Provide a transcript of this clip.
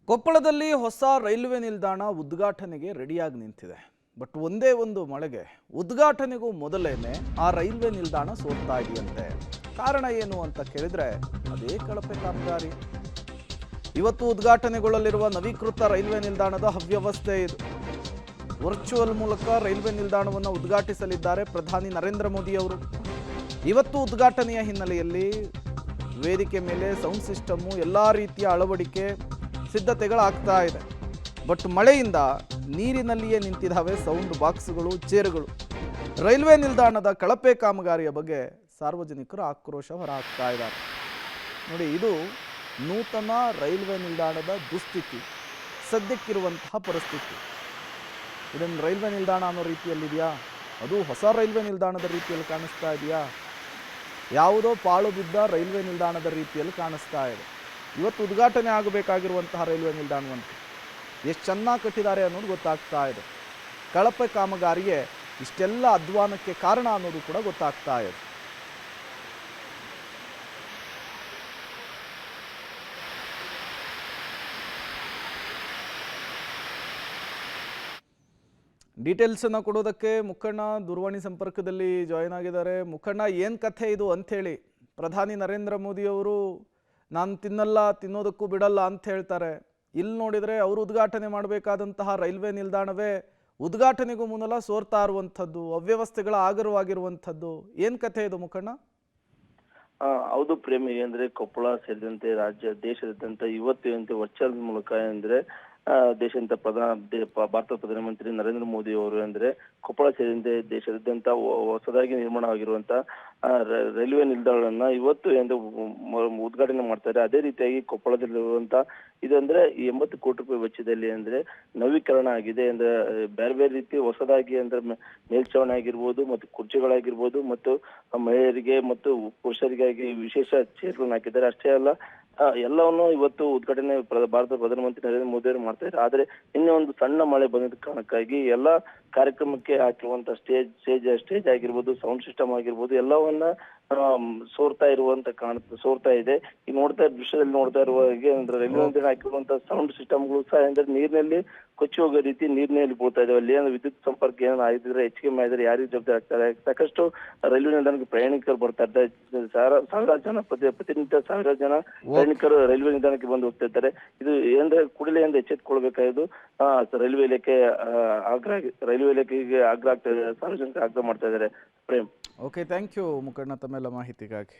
ಕೊಪ್ಪಳದಲ್ಲಿ ಹೊಸ ರೈಲ್ವೆ ನಿಲ್ದಾಣ ಉದ್ಘಾಟನೆಗೆ ರೆಡಿಯಾಗಿ ನಿಂತಿದೆ. ಬಟ್ ಒಂದೇ ಒಂದು ಮಳೆಗೆ ಉದ್ಘಾಟನೆಗೂ ಮೊದಲೇನೆ ಆ ರೈಲ್ವೆ ನಿಲ್ದಾಣ ಸೋರ್ತಾ ಇದೆಯಂತೆ. ಕಾರಣ ಏನು ಅಂತ ಕೇಳಿದ್ರೆ ಅದೇ ಕಳಪೆ ಕಾಮಗಾರಿ. ಇವತ್ತು ಉದ್ಘಾಟನೆಗೊಳ್ಳಲಿರುವ ನವೀಕೃತ ರೈಲ್ವೆ ನಿಲ್ದಾಣದ ಅವ್ಯವಸ್ಥೆ ಇದು. ವರ್ಚುವಲ್ ಮೂಲಕ ರೈಲ್ವೆ ನಿಲ್ದಾಣವನ್ನು ಉದ್ಘಾಟಿಸಲಿದ್ದಾರೆ ಪ್ರಧಾನಿ ನರೇಂದ್ರ ಮೋದಿ ಅವರು. ಇವತ್ತು ಉದ್ಘಾಟನೆಯ ಹಿನ್ನೆಲೆಯಲ್ಲಿ ವೇದಿಕೆ ಮೇಲೆ ಸೌಂಡ್ ಸಿಸ್ಟಮ್ಮು ಎಲ್ಲ ರೀತಿಯ ಅಳವಡಿಕೆ ಸಿದ್ಧತೆಗಳಾಗ್ತಾ ಇದೆ. ಬಟ್ ಮಳೆಯಿಂದ ನೀರಿನಲ್ಲಿಯೇ ನಿಂತಿದ್ದಾವೆ ಸೌಂಡ್ ಬಾಕ್ಸ್ಗಳು, ಚೇರುಗಳು. ರೈಲ್ವೆ ನಿಲ್ದಾಣದ ಕಳಪೆ ಕಾಮಗಾರಿಯ ಬಗ್ಗೆ ಸಾರ್ವಜನಿಕರು ಆಕ್ರೋಶ ಹೊರಹಾಕ್ತಾ ಇದ್ದಾರೆ. ನೋಡಿ, ಇದು ನೂತನ ರೈಲ್ವೆ ನಿಲ್ದಾಣದ ದುಸ್ಥಿತಿ, ಸದ್ಯಕ್ಕಿರುವಂತಹ ಪರಿಸ್ಥಿತಿ. ಇದನ್ನು ರೈಲ್ವೆ ನಿಲ್ದಾಣ ಅನ್ನೋ ರೀತಿಯಲ್ಲಿದೆಯಾ? ಅದು ಹೊಸ ರೈಲ್ವೆ ನಿಲ್ದಾಣದ ರೀತಿಯಲ್ಲಿ ಕಾಣಿಸ್ತಾ ಇದೆಯಾ? ಯಾವುದೋ ಪಾಳು ಬಿದ್ದ ರೈಲ್ವೆ ನಿಲ್ದಾಣದ ರೀತಿಯಲ್ಲಿ ಕಾಣಿಸ್ತಾ ಇದೆ. ಇವತ್ತು ಉದ್ಘಾಟನೆ ಆಗಬೇಕಾಗಿರುವಂತಹ ರೈಲ್ವೆ ನಿಲ್ದಾಣವನ್ನು ಎಷ್ಟು ಚೆನ್ನಾಗಿ ಕಟ್ಟಿದ್ದಾರೆ ಅನ್ನೋದು ಗೊತ್ತಾಗ್ತಾ ಇದೆ. ಕಳಪೆ ಕಾಮಗಾರಿಗೆ ಇಷ್ಟೆಲ್ಲ ಅಧ್ವಾನಕ್ಕೆ ಕಾರಣ ಅನ್ನೋದು ಕೂಡ ಗೊತ್ತಾಗ್ತಾ ಇದೆ. ಡೀಟೇಲ್ಸನ್ನು ಕೊಡೋದಕ್ಕೆ ಮುಖಣ್ಣ ದೂರವಾಣಿ ಸಂಪರ್ಕದಲ್ಲಿ ಜಾಯಿನ್ ಆಗಿದ್ದಾರೆ. ಮುಖಣ್ಣ, ಏನು ಕಥೆ ಇದು ಅಂಥೇಳಿ ಪ್ರಧಾನಿ ನರೇಂದ್ರ ಮೋದಿಯವರು ನಾನು ತಿನ್ನೋದಕ್ಕೂ ಬಿಡಲ್ಲ ಅಂತ ಹೇಳ್ತಾರೆ. ಇಲ್ಲಿ ನೋಡಿದರೆ ಅವರು ಉದ್ಘಾಟನೆ ಮಾಡಬೇಕಾದಂತಹ ರೈಲ್ವೆ ನಿಲ್ದಾಣವೇ ಉದ್ಘಾಟನೆಗೂ ಮುನ್ನಲ ಸೋರ್ತಾ ಇರುವಂಥದ್ದು, ಅವ್ಯವಸ್ಥೆಗಳ ಆಗರವಾಗಿರುವಂಥದ್ದು. ಏನು ಕಥೆ ಇದು ಮುಖಣ್ಣ? ಹೌದು ಪ್ರೇಮಿ, ಅಂದ್ರೆ ಕೊಪ್ಪಳ ಸೇರಿದಂತೆ ದೇಶದಾದ್ಯಂತ ಇವತ್ತು ವರ್ಚುವಲ್ ಮೂಲಕ ದೇಶದ ಭಾರತ ಪ್ರಧಾನಮಂತ್ರಿ ನರೇಂದ್ರ ಮೋದಿ ಅವರು ಕೊಪ್ಪಳ ಸೇರಿದಂತೆ ದೇಶದಾದ್ಯಂತ ಹೊಸದಾಗಿ ನಿರ್ಮಾಣ ಆಗಿರುವಂತಹ ರೈಲ್ವೆ ನಿಲ್ದಾಣವನ್ನ ಇವತ್ತು ಉದ್ಘಾಟನೆ ಮಾಡ್ತಾರೆ. ಅದೇ ರೀತಿಯಾಗಿ ಕೊಪ್ಪಳದಲ್ಲಿರುವಂತಹ ಇದು 80 ಕೋಟಿ ರೂಪಾಯಿ ವೆಚ್ಚದಲ್ಲಿ ನವೀಕರಣ ಆಗಿದೆ. ಬೇರೆ ಬೇರೆ ರೀತಿ ಹೊಸದಾಗಿ ಮೇಲ್ಛಾವಣಿ ಆಗಿರ್ಬೋದು ಮತ್ತು ಕುರ್ಚಿಗಳಾಗಿರ್ಬೋದು ಮತ್ತು ಮಹಿಳೆಯರಿಗೆ ಮತ್ತು ಪುರುಷರಿಗಾಗಿ ವಿಶೇಷ ಚೇರ್ಗಳನ್ನು ಹಾಕಿದ್ದಾರೆ. ಅಷ್ಟೇ ಅಲ್ಲ, ಎಲ್ಲವನ್ನು ಇವತ್ತು ಉದ್ಘಾಟನೆ ಭಾರತ ಪ್ರಧಾನಮಂತ್ರಿ ನರೇಂದ್ರ ಮೋದಿ ಅವರು ಮಾಡ್ತಾ ಇದ್ದಾರೆ. ಆದ್ರೆ ನಿನ್ನೆ ಒಂದು ಸಣ್ಣ ಮಳೆ ಬಂದಿದ್ದ ಕಾರಣಕ್ಕಾಗಿ ಎಲ್ಲಾ ಕಾರ್ಯಕ್ರಮಕ್ಕೆ ಹಾಕಿರುವಂತ ಸ್ಟೇಜ್ ಆಗಿರ್ಬೋದು, ಸೌಂಡ್ ಸಿಸ್ಟಮ್ ಆಗಿರ್ಬೋದು, ಎಲ್ಲವನ್ನ ಸೋರ್ತಾ ಇದೆ. ಈ ದೃಶ್ಯದಲ್ಲಿ ನೋಡ್ತಾ ಇರುವ ಹಾಗೆ ರೈಲ್ವೆ ಹಾಕಿರುವಂತ ಸೌಂಡ್ ಸಿಸ್ಟಮ್ಗಳು ಸಹ ನೀರಿನಲ್ಲಿ ಕೊಚ್ಚಿ ಹೋಗೋ ರೀತಿ ನೀರಿನಲ್ಲಿ ಬೀಳ್ತಾ ಇದಾವೆ. ಅಲ್ಲಿ ವಿದ್ಯುತ್ ಸಂಪರ್ಕ ಏನಾದ್ರು ಆಗಿದ್ರೆ ಹೆಚ್ಚಿಗೆ ಮಾಡಿದ್ರೆ ಯಾರಿಗೆ ಜವಾಬ್ದಾರಿ ಆಗ್ತಾರೆ? ಸಾಕಷ್ಟು ರೈಲ್ವೆ ನಿಲ್ದಾಣಕ್ಕೆ ಪ್ರಯಾಣಿಕರು ಬರ್ತಾ ಇದ್ದಾರೆ. ಸಾವಿರಾರು ಜನ ಪ್ರತಿನಿತ್ಯ ಸಾವಿರಾರು ಜನ ಪ್ರಯಾಣಿಕರು ರೈಲ್ವೆ ನಿಲ್ದಾಣಕ್ಕೆ ಬಂದು ಹೋಗ್ತಾ ಇದ್ದಾರೆ. ಇದು ಕೂಡಲೇ ಎಚ್ಚೆತ್ತುಕೊಳ್ಬೇಕಾದ್ದು ರೈಲ್ವೆ ಇಲಾಖೆಗೆ ಆಗ್ರಹ ಆಗ್ತಾ ಇದೆ, ಸಾರ್ವಜನಿಕರು ಆಗ್ರಹ ಮಾಡ್ತಾ ಇದ್ದಾರೆ. ಪ್ರೇಮ್, ಓಕೆ, ಥ್ಯಾಂಕ್ ಯು ಮುಖಣ್ಣ ತಮ್ಮೆಲ್ಲ ಮಾಹಿತಿಗಾಗಿ.